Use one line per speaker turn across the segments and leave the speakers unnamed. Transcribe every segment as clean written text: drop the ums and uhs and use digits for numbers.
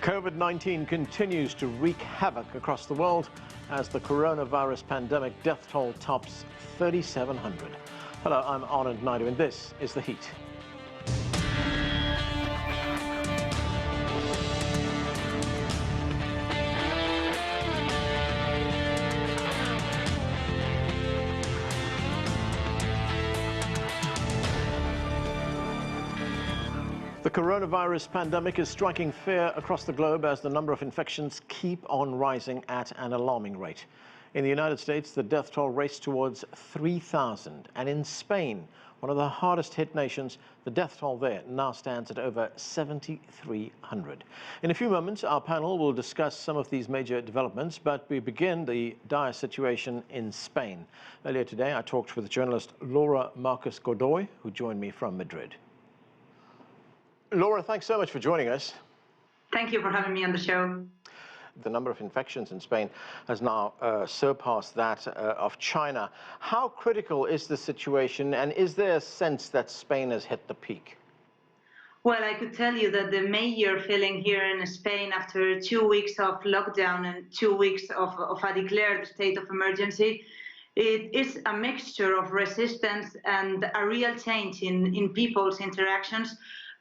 COVID-19 continues to wreak havoc across the world as the coronavirus pandemic death toll tops 3,700. Hello, I'm Anand Naidu, and this is The Heat. The coronavirus pandemic is striking fear across the globe as the number of infections keep on rising at an alarming rate. In the United States, the death toll raced towards 3,000. And in Spain, one of the hardest hit nations, the death toll there now stands at over 7,300. In a few moments, our panel will discuss some of these major developments, but we begin the dire situation in Spain. Earlier today, I talked with journalist Laura Macos Godoy, who joined me from Madrid. Laura, thanks so much for joining us.
Thank you for having me on the show.
The number of infections in Spain has now surpassed that of China. How critical is the situation, and is there a sense that Spain has hit the peak?
Well, I could tell you that the major feeling here in Spain after 2 weeks of lockdown and 2 weeks of a declared state of emergency, it is a mixture of resistance and a real change in people's interactions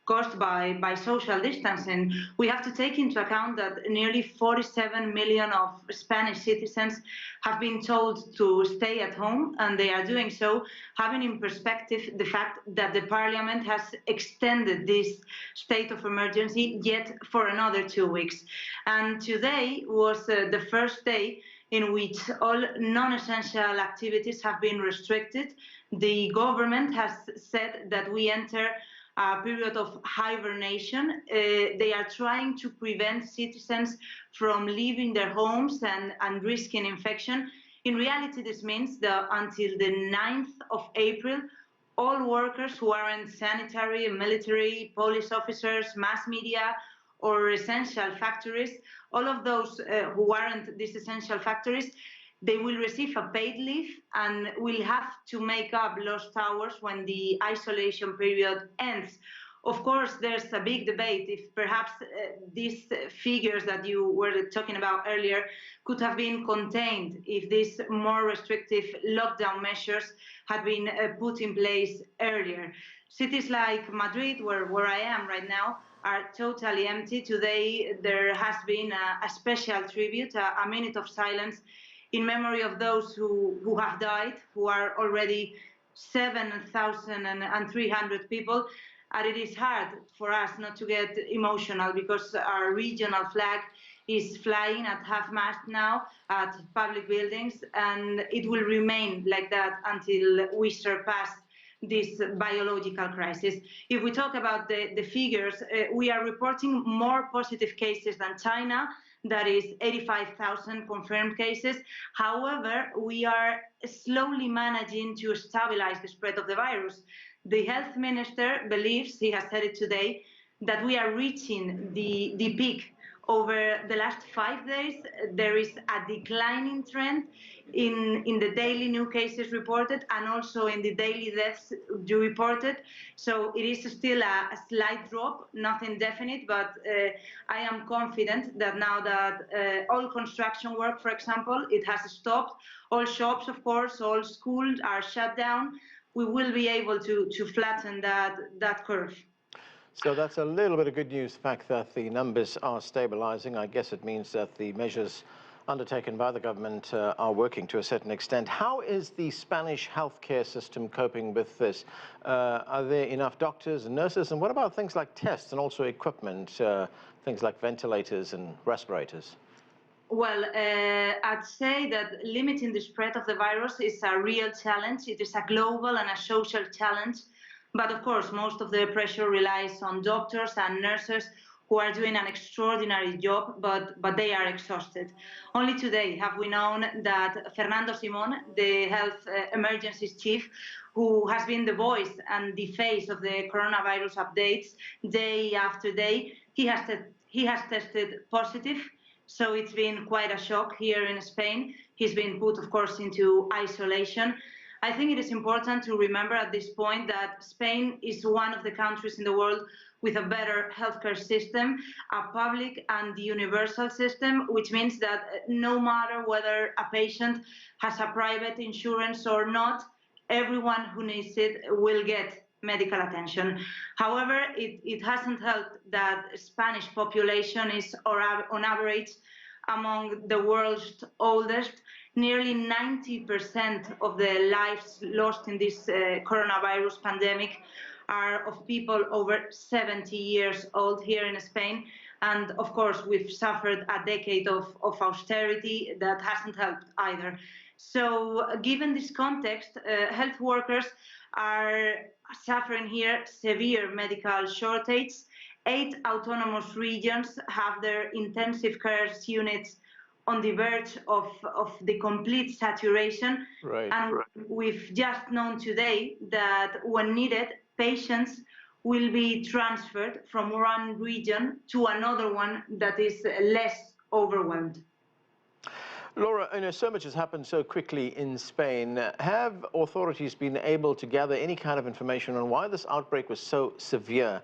caused by social distancing. We have to take into account that nearly 47 million of Spanish citizens have been told to stay at home, and they are doing so, having in perspective the fact that the parliament has extended this state of emergency yet for another 2 weeks. And today was the first day in which all non-essential activities have been restricted. The government has said that we enter a period of hibernation. They are trying to prevent citizens from leaving their homes and risking infection. In reality, this means that until the 9th of April, all workers who aren't sanitary, military, police officers, mass media, or essential factories, all of those who aren't these essential factories, they will receive a paid leave and will have to make up lost hours when the isolation period ends. Of course, there's a big debate if perhaps these figures that you were talking about earlier could have been contained if these more restrictive lockdown measures had been put in place earlier. Cities like Madrid, where I am right now, are totally empty. Today, there has been a special tribute, a minute of silence in memory of those who have died, who are already 7,300 people. And it is hard for us not to get emotional because our regional flag is flying at half-mast now at public buildings, and it will remain like that until we surpass this biological crisis. If we talk about the figures, we are reporting more positive cases than China. That is 85,000 confirmed cases. However, we are slowly managing to stabilize the spread of the virus. The health minister believes, he has said it today, that we are reaching the peak. Over the last 5 days, there is a declining trend in the daily new cases reported and also in the daily deaths reported. So it is still a slight drop, nothing definite, but I am confident that now that all construction work, for example, it has stopped, all shops, of course, all schools are shut down, we will be able to flatten that curve.
So that's a little bit of good news, the fact that the numbers are stabilizing. I guess it means that the measures undertaken by the government are working to a certain extent. How is the Spanish healthcare system coping with this? Are there enough doctors and nurses? And what about things like tests and also equipment, things like ventilators and respirators?
Well, I'd say that limiting the spread of the virus is a real challenge. It is a global and a social challenge. But of course, most of the pressure relies on doctors and nurses who are doing an extraordinary job, but they are exhausted. Only today have we known that Fernando Simón, the health emergencies chief, who has been the voice and the face of the coronavirus updates day after day, he has tested positive. So it's been quite a shock here in Spain. He's been put, of course, into isolation. I think it is important to remember at this point that Spain is one of the countries in the world with a better healthcare system, a public and universal system, which means that no matter whether a patient has a private insurance or not, everyone who needs it will get medical attention. However, it hasn't helped that Spanish population is on average among the world's oldest. Nearly 90% of the lives lost in this coronavirus pandemic are of people over 70 years old here in Spain. And of course, we've suffered a decade of austerity that hasn't helped either. So given this context, health workers are suffering here severe medical shortage. 8 autonomous regions have their intensive care units on the verge of the complete saturation.
Right.
And we've just known today that when needed, patients will be transferred from one region to another one that is less overwhelmed.
Laura, so much has happened so quickly in Spain. Have authorities been able to gather any kind of information on why this outbreak was so severe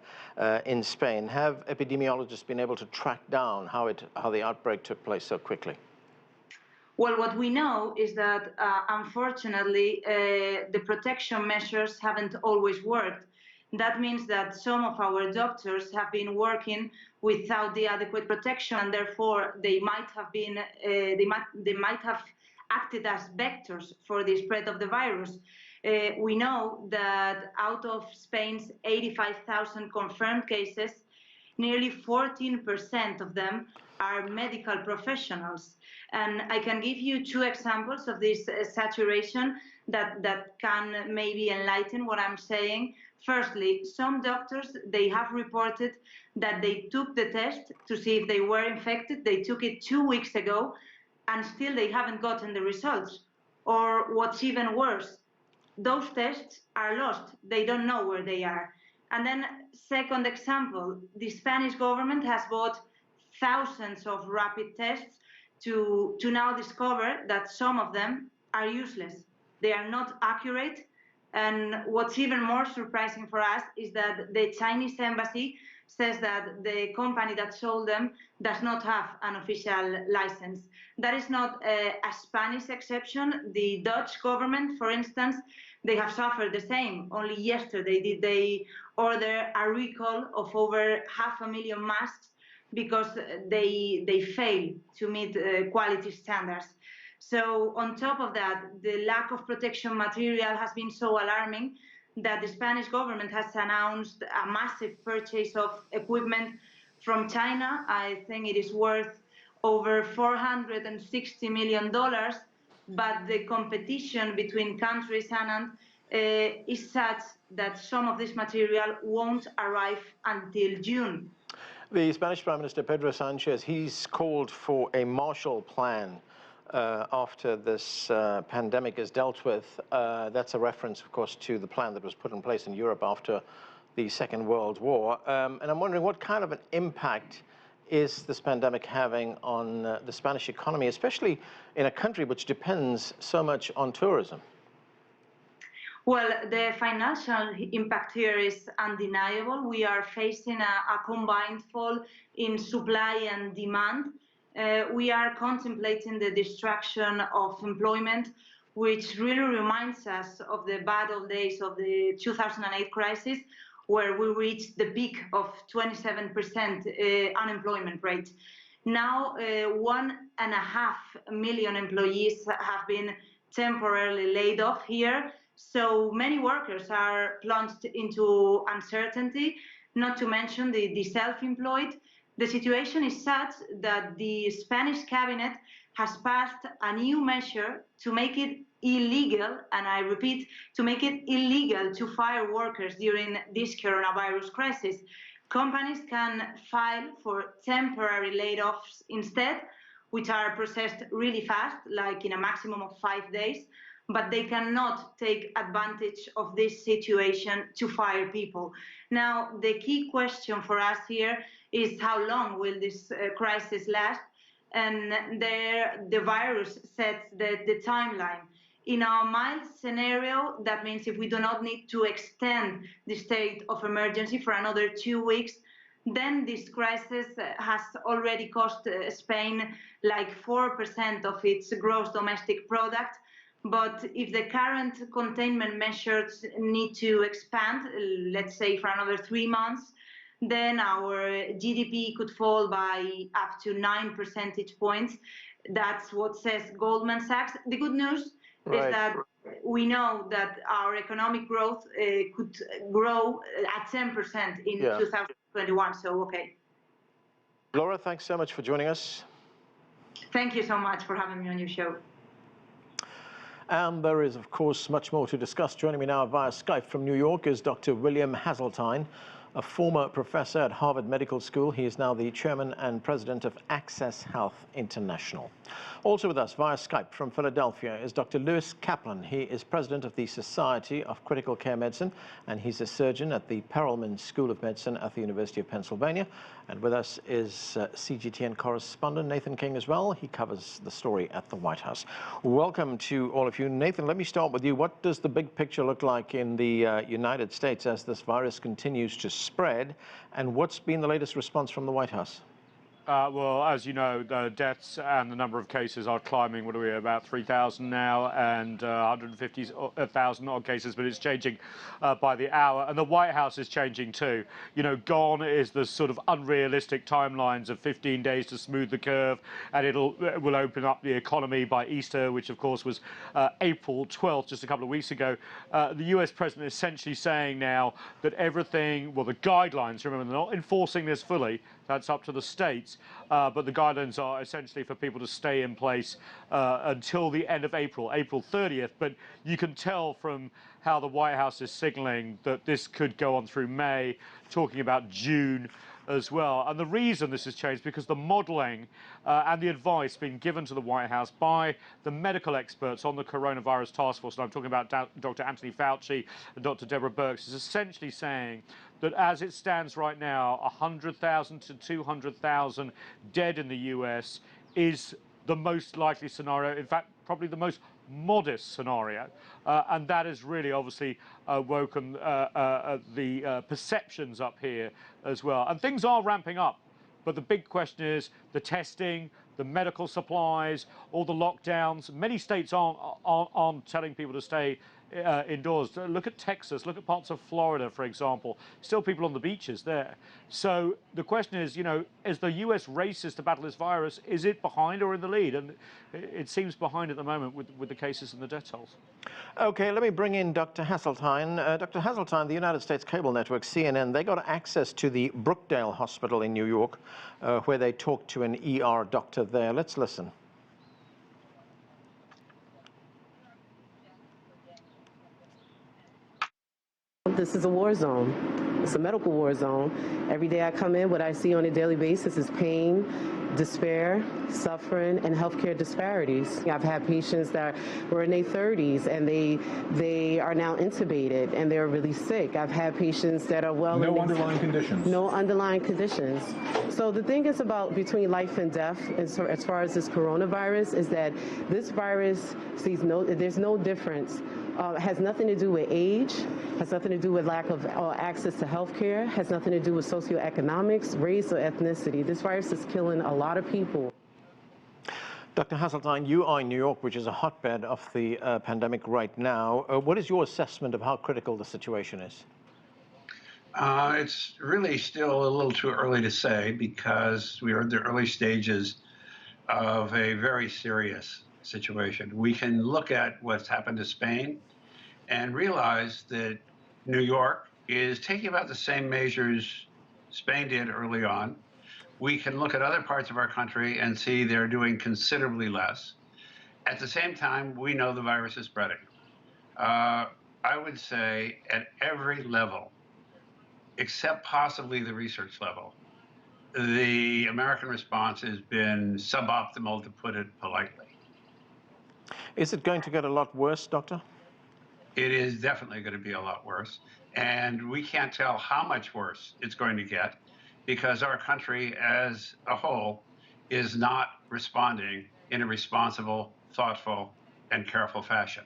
in Spain? Have epidemiologists been able to track down how the outbreak took place so quickly?
Well, what we know is that, unfortunately, the protection measures haven't always worked. That means that some of our doctors have been working without the adequate protection, and therefore they might have been they might have acted as vectors for the spread of the virus. We know that out of Spain's 85,000 confirmed cases, nearly 14% of them are medical professionals. And I can give you 2 examples of this saturation that can maybe enlighten what I'm saying. Firstly, some doctors, they have reported that they took the test to see if they were infected. They took it 2 weeks ago, and still they haven't gotten the results. Or what's even worse, those tests are lost. They don't know where they are. And then, second example, the Spanish government has bought thousands of rapid tests to now discover that some of them are useless. They are not accurate. And what's even more surprising for us is that the Chinese embassy says that the company that sold them does not have an official license. That is not a Spanish exception. The Dutch government, for instance, they have suffered the same. Only yesterday did they order a recall of over 500,000 masks because they fail to meet quality standards. So on top of that, the lack of protection material has been so alarming that the Spanish government has announced a massive purchase of equipment from China. I think it is worth over $460 million, but the competition between countries is such that some of this material won't arrive until June.
The Spanish Prime Minister Pedro Sanchez, he's called for a Marshall Plan after this pandemic is dealt with. That's a reference, of course, to the plan that was put in place in Europe after the Second World War. And I'm wondering what kind of an impact is this pandemic having on the Spanish economy, especially in a country which depends so much on tourism?
Well, the financial impact here is undeniable. We are facing a combined fall in supply and demand. We are contemplating the destruction of employment, which really reminds us of the bad old days of the 2008 crisis, where we reached the peak of 27% unemployment rate. Now, 1.5 million employees have been temporarily laid off here. So many workers are plunged into uncertainty, not to mention the self-employed. The situation is such that the Spanish cabinet has passed a new measure to make it illegal, and I repeat, to make it illegal to fire workers during this coronavirus crisis. Companies can file for temporary layoffs instead, which are processed really fast, like in a maximum of 5 days, but they cannot take advantage of this situation to fire people. Now, the key question for us here is how long will this crisis last? And the virus sets the timeline. In our mild scenario, that means if we do not need to extend the state of emergency for another 2 weeks, then this crisis has already cost Spain like 4% of its gross domestic product. But if the current containment measures need to expand, let's say for another 3 months, then our GDP could fall by up to 9 percentage points. That's what says Goldman Sachs. The good news is that we know that our economic growth could grow at 10% in 2021, so okay.
Laura, thanks so much for joining us.
Thank you so much for having me on your show.
And there is, of course, much more to discuss. Joining me now via Skype from New York is Dr. William Haseltine, a former professor at Harvard Medical School. He is now the chairman and president of Access Health International. Also with us via Skype from Philadelphia is Dr. Lewis Kaplan. He is president of the Society of Critical Care Medicine, and he's a surgeon at the Perelman School of Medicine at the University of Pennsylvania. And with us is CGTN correspondent Nathan King as well. He covers the story at the White House. Welcome to all of you. Nathan, let me start with you. What does the big picture look like in the United States as this virus continues to spread, and what's been the latest response from the White House?
Well, as you know, the deaths and the number of cases are climbing. What are we, about 3,000 now, and 150,000 odd cases, but it's changing by the hour. And the White House is changing too. You know, gone is the sort of unrealistic timelines of 15 days to smooth the curve, and it will open up the economy by Easter, which of course was April 12th, just a couple of weeks ago. The US president is essentially saying now that everything, well, the guidelines, remember, they're not enforcing this fully. That's up to the states, but the guidelines are essentially for people to stay in place until the end of April 30th. But you can tell from how the White House is signaling that this could go on through May, talking about June as well. And the reason this has changed because the modelling and the advice being given to the White House by the medical experts on the coronavirus task force, and I'm talking about Dr. Anthony Fauci and Dr. Deborah Birx, is essentially saying that as it stands right now, 100,000 to 200,000 dead in the US is the most likely scenario, in fact, probably the most modest scenario. And that has really obviously woken the perceptions up here as well. And things are ramping up. But the big question is the testing, the medical supplies, all the lockdowns. Many states aren't telling people to stay indoors. Look at Texas, look at parts of Florida, for example. Still people on the beaches there. So the question is, you know, is the US racist to battle this virus? Is it behind or in the lead? And it seems behind at the moment with the cases and the death tolls.
Okay, let me bring in Dr. Haseltine. Dr. Haseltine, the United States cable network, CNN, they got access to the Brookdale Hospital in New York, where they talked to an ER doctor there. Let's listen.
This is a war zone. It's a medical war zone. Every day I come in, what I see on a daily basis is pain, despair, suffering, and healthcare disparities. I've had patients that were in their 30s and they are now intubated and they're really sick. I've had patients that are well.
No underlying conditions.
No underlying conditions. So the thing is about between life and death, as far as this coronavirus, is that this virus there's no difference. Has nothing to do with age, has nothing to do with lack of access to health care, has nothing to do with socioeconomics, race, or ethnicity. This virus is killing a lot of people.
Dr. Haseltine, you are in New York, which is a hotbed of the pandemic right now. What is your assessment of how critical the situation is?
It's really still a little too early to say because we are in the early stages of a very serious situation. We can look at what's happened to Spain and realize that New York is taking about the same measures Spain did early on. We can look at other parts of our country and see they're doing considerably less. At the same time, we know the virus is spreading. I would say at every level, except possibly the research level, the American response has been suboptimal, to put it politely.
Is it going to get a lot worse, Doctor?
It is definitely going to be a lot worse. And we can't tell how much worse it's going to get because our country as a whole is not responding in a responsible, thoughtful, and careful fashion.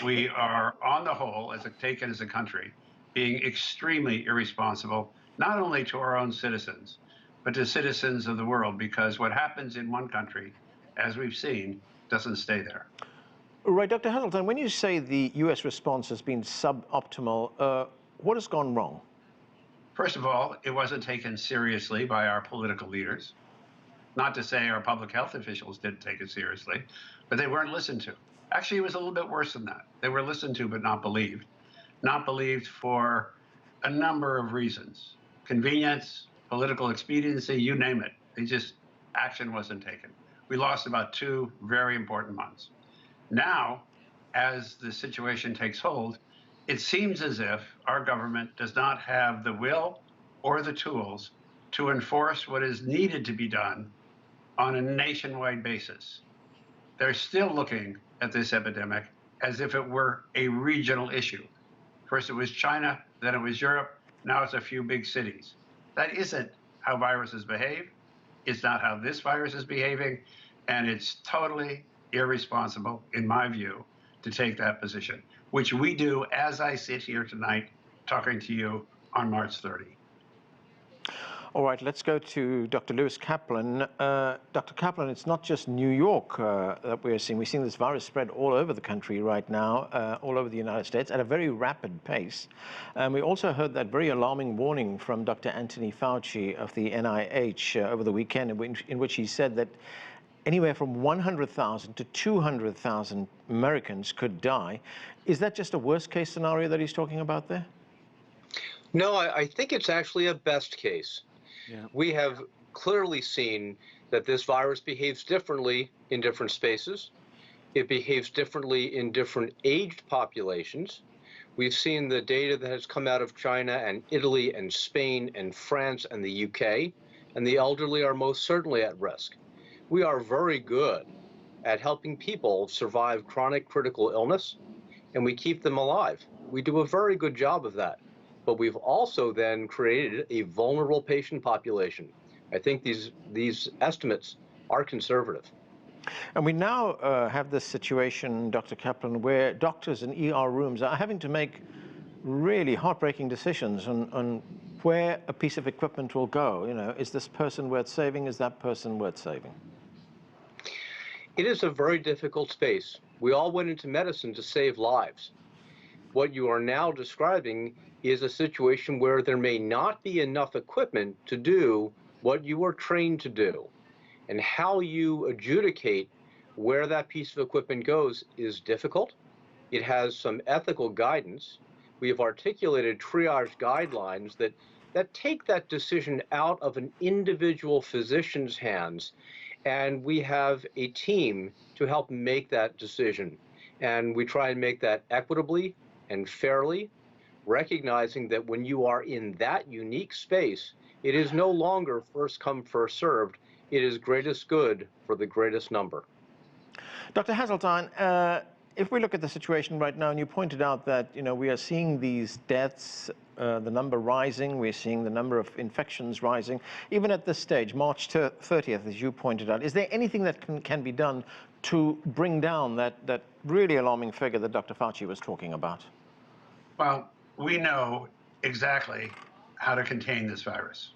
We are, on the whole, taken as a country, being extremely irresponsible, not only to our own citizens, but to citizens of the world, because what happens in one country, as we've seen, doesn't stay there.
Right, Dr. Haseltine, when you say the U.S. response has been suboptimal, what has gone wrong?
First of all, it wasn't taken seriously by our political leaders. Not to say our public health officials didn't take it seriously, but they weren't listened to. Actually, it was a little bit worse than that. They were listened to, but not believed. Not believed for a number of reasons. Convenience, political expediency, you name it. Action wasn't taken. We lost about 2 very important months. Now, as the situation takes hold, it seems as if our government does not have the will or the tools to enforce what is needed to be done on a nationwide basis. They're still looking at this epidemic as if it were a regional issue. First it was China, then it was Europe, now it's a few big cities. That isn't how viruses behave. It's not how this virus is behaving, and it's totally irresponsible, in my view, to take that position, which we do as I sit here tonight talking to you on March 30.
All right, let's go to Dr. Lewis Kaplan. Dr. Kaplan, it's not just New York that we're seeing. We're seeing this virus spread all over the country right now, all over the United States at a very rapid pace. And we also heard that very alarming warning from Dr. Anthony Fauci of the NIH over the weekend, in which he said that anywhere from 100,000 to 200,000 Americans could die. Is that just a worst case scenario that he's talking about there?
No, I think it's actually a best case. Yeah. We have clearly seen that this virus behaves differently in different spaces. It behaves differently in different aged populations. We've seen the data that has come out of China and Italy and Spain and France and the UK, and the elderly are most certainly at risk. We are very good at helping people survive chronic critical illness, and we keep them alive. We do a very good job of that. But we've also then created a vulnerable patient population. I think these estimates are conservative.
And we now have this situation, Dr. Kaplan, where doctors in ER rooms are having to make really heartbreaking decisions on where a piece of equipment will go. You know, is this person worth saving? Is that person worth saving?
It is a very difficult space. We all went into medicine to save lives. What you are now describing is a situation where there may not be enough equipment to do what you are trained to do. And how you adjudicate where that piece of equipment goes is difficult. It has some ethical guidance. We have articulated triage guidelines that take that decision out of an individual physician's hands, and we have a team to help make that decision. And we try and make that equitably and fairly, recognizing that when you are in that unique space, it is no longer first come, first served. It is greatest good for the greatest number.
Dr. Haseltine, if we look at the situation right now, and you pointed out that, you know, we are seeing these deaths, the number rising, we're seeing the number of infections rising, even at this stage, March 30th, as you pointed out, is there anything that can be done to bring down that really alarming figure that Dr. Fauci was talking about?
Well, we know exactly how to contain this virus.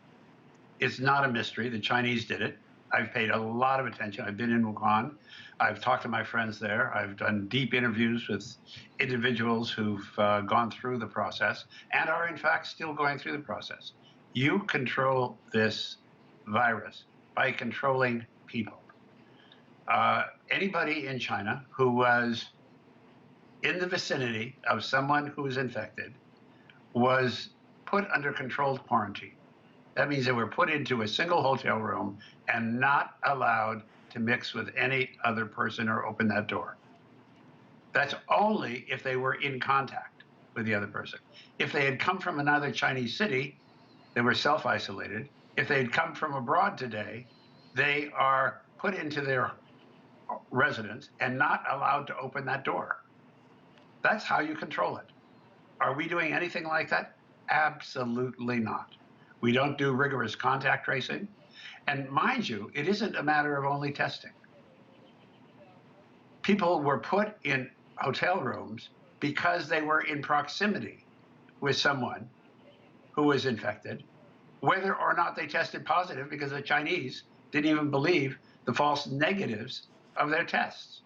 It's not a mystery. The Chinese did it. I've paid a lot of attention. I've been in Wuhan. I've talked to my friends there. I've done deep interviews with individuals who've gone through the process and are, in fact, still going through the process. You control this virus by controlling people. Anybody in China who was in the vicinity of someone who was infected was put under controlled quarantine. That means they were put into a single hotel room and not allowed to mix with any other person or open that door. That's only if they were in contact with the other person. If they had come from another Chinese city, they were self-isolated. If they had come from abroad today, they are put into their residence and not allowed to open that door. That's how you control it. Are we doing anything like that? Absolutely not. We don't do rigorous contact tracing. And mind you, it isn't a matter of only testing. People were put in hotel rooms because they were in proximity with someone who was infected, whether or not they tested positive, because the Chinese didn't even believe the false negatives of their tests.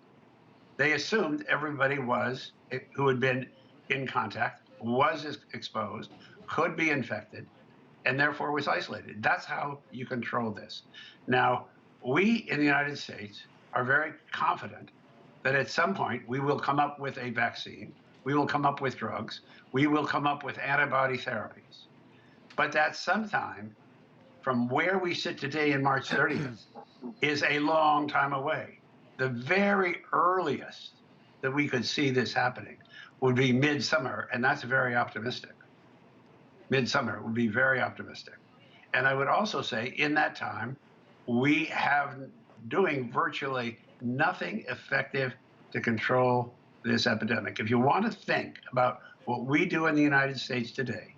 They assumed everybody who had been in contact, was exposed, could be infected, and therefore was isolated. That's how you control this. Now, we in the United States are very confident that at some point we will come up with a vaccine, we will come up with drugs, we will come up with antibody therapies. But that sometime from where we sit today in March 30th is a long time away. The very earliest that we could see this happening would be midsummer, and that's very optimistic. Midsummer would be very optimistic. And I would also say in that time, we have doing virtually nothing effective to control this epidemic. If you want to think about what we do in the United States today,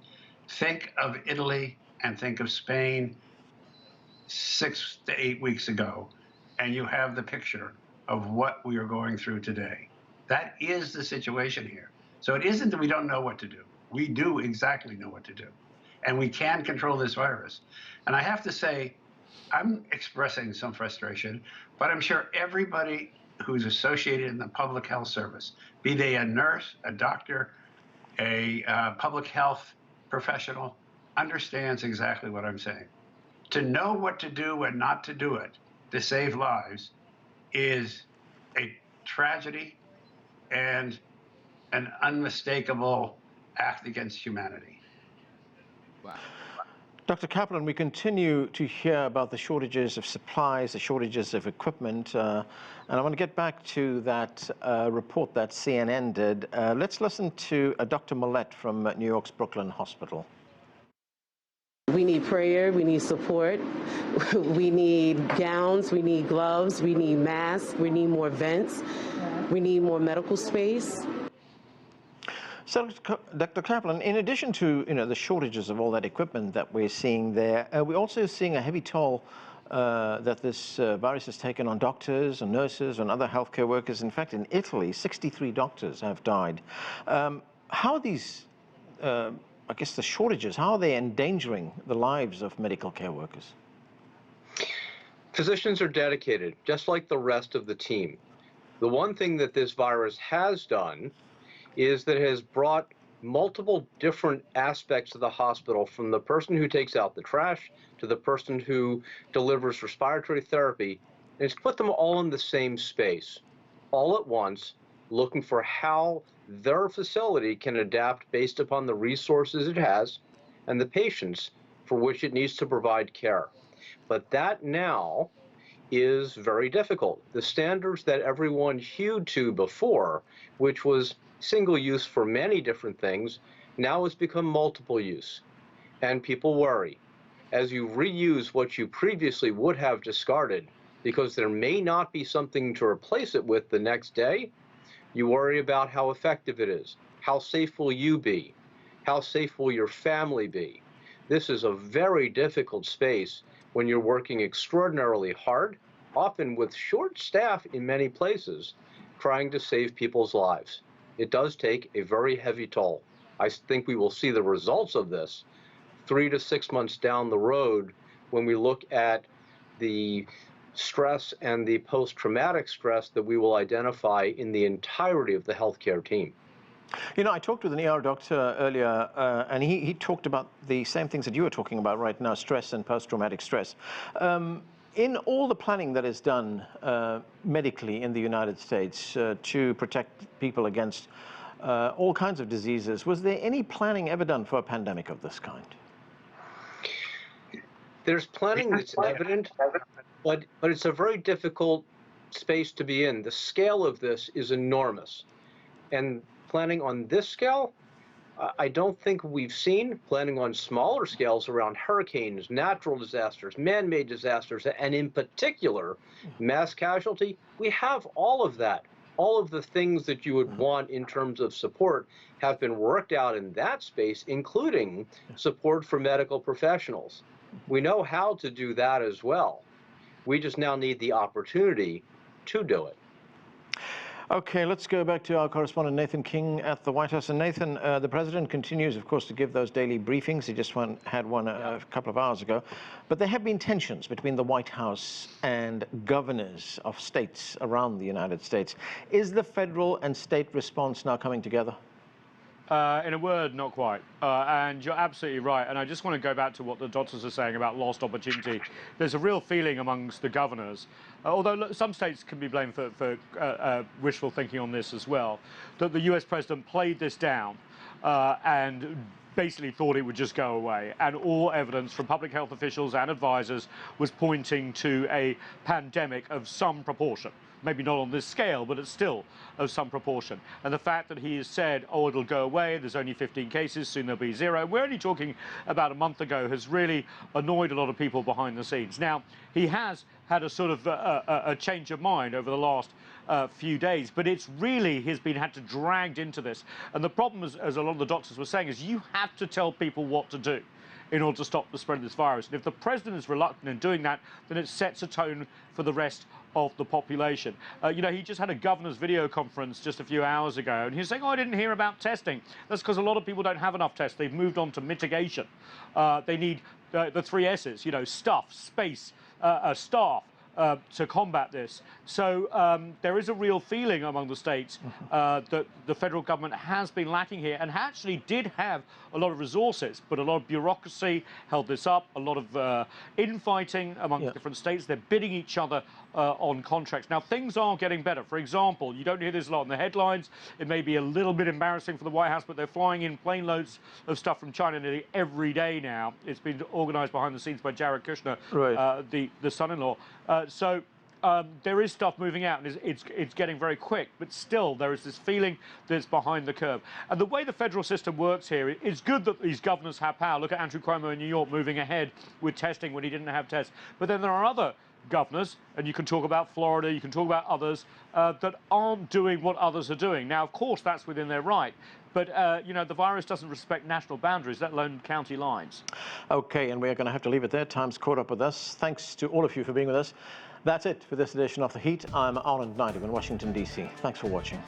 think of Italy and think of Spain 6 to 8 weeks ago, and you have the picture of what we are going through today. That is the situation here. So it isn't that we don't know what to do. We do exactly know what to do. And we can control this virus. And I have to say, I'm expressing some frustration, but I'm sure everybody who's associated in the public health service, be they a nurse, a doctor, a public health professional, understands exactly what I'm saying. To know what to do and not to do it to save lives is a tragedy and an unmistakable act against humanity.
Wow.
Dr. Kaplan, we continue to hear about the shortages of supplies, the shortages of equipment, and I want to get back to that report that CNN did. Let's listen to Dr. Millett from New York's Brooklyn Hospital.
We need prayer, we need support, we need gowns, we need gloves, we need masks, we need more vents, we need more medical space.
So, Dr. Kaplan, in addition to the shortages of all that equipment that we're seeing there, we're also seeing a heavy toll that this virus has taken on doctors and nurses and other healthcare workers. In fact, in Italy, 63 doctors have died. How are these, I guess, the shortages, how are they endangering the lives of medical care workers?
Physicians are dedicated, just like the rest of the team. The one thing that this virus has done is that it has brought multiple different aspects of the hospital, from the person who takes out the trash to the person who delivers respiratory therapy, and it's put them all in the same space, all at once, looking for how their facility can adapt based upon the resources it has and the patients for which it needs to provide care. But that now is very difficult. The standards that everyone hewed to before, which was single use for many different things, now has become multiple use. And people worry. As you reuse what you previously would have discarded, because there may not be something to replace it with the next day, you worry about how effective it is. How safe will you be? How safe will your family be? This is a very difficult space when you're working extraordinarily hard, often with short staff in many places, trying to save people's lives. It does take a very heavy toll. I think we will see the results of this 3 to 6 months down the road when we look at the stress and the post-traumatic stress that we will identify in the entirety of the healthcare team.
I talked with an ER doctor earlier, and he talked about the same things that you were talking about right now, stress and post-traumatic stress. In all the planning that is done medically in the United States to protect people against all kinds of diseases, was there any planning ever done for a pandemic of this kind?
There's planning that's evident, but it's a very difficult space to be in. The scale of this is enormous. And planning on this scale, I don't think we've seen. Planning on smaller scales around hurricanes, natural disasters, man-made disasters, and in particular, mass casualty, we have all of that. All of the things that you would want in terms of support have been worked out in that space, including support for medical professionals. We know how to do that as well. We just now need the opportunity to do it.
Okay, let's go back to our correspondent Nathan King at the White House. And Nathan, the president continues, of course, to give those daily briefings. He just had one a couple of hours ago. But there have been tensions between the White House and governors of states around the United States. Is the federal and state response now coming together?
In a word, not quite. And you're absolutely right. And I just want to go back to what the doctors are saying about lost opportunity. There's a real feeling amongst the governors, although some states can be blamed for wishful thinking on this as well, that the US president played this down and basically thought it would just go away. And all evidence from public health officials and advisors was pointing to a pandemic of some proportion. Maybe not on this scale, but it's still of some proportion. And the fact that he has said, oh, it'll go away, there's only 15 cases, soon there'll be 0. We're only talking about a month ago, has really annoyed a lot of people behind the scenes. Now, he has had a sort of a change of mind over the last few days, but it's really, he's been had to dragged into this. And the problem, as a lot of the doctors were saying, is you have to tell people what to do in order to stop the spread of this virus. And if the president is reluctant in doing that, then it sets a tone for the rest of the population. You know, he just had a governor's video conference just a few hours ago, and he's saying, oh, I didn't hear about testing. That's because a lot of people don't have enough tests. They've moved on to mitigation. They need the 3 S's, you know, stuff, space, staff, to combat this. So there is a real feeling among the states that the federal government has been lacking here and actually did have a lot of resources, but a lot of bureaucracy held this up, a lot of infighting among different states. They're bidding each other on contracts. Now, things are getting better. For example, you don't hear this a lot in the headlines. It may be a little bit embarrassing for the White House, but they're flying in plane loads of stuff from China nearly every day now. It's been organized behind the scenes by Jared Kushner, the son-in-law. So there is stuff moving out, and it's getting very quick, but still there is this feeling that it's behind the curve. And the way the federal system works here, it's good that these governors have power. Look at Andrew Cuomo in New York moving ahead with testing when he didn't have tests. But then there are other governors, and you can talk about Florida, you can talk about others, that aren't doing what others are doing. Now, of course, that's within their right. But, you know, the virus doesn't respect national boundaries, let alone county lines.
Okay, and we're going to have to leave it there. Time's caught up with us. Thanks to all of you for being with us. That's it for this edition of The Heat. I'm Arnold Knight in Washington, D.C. Thanks for watching.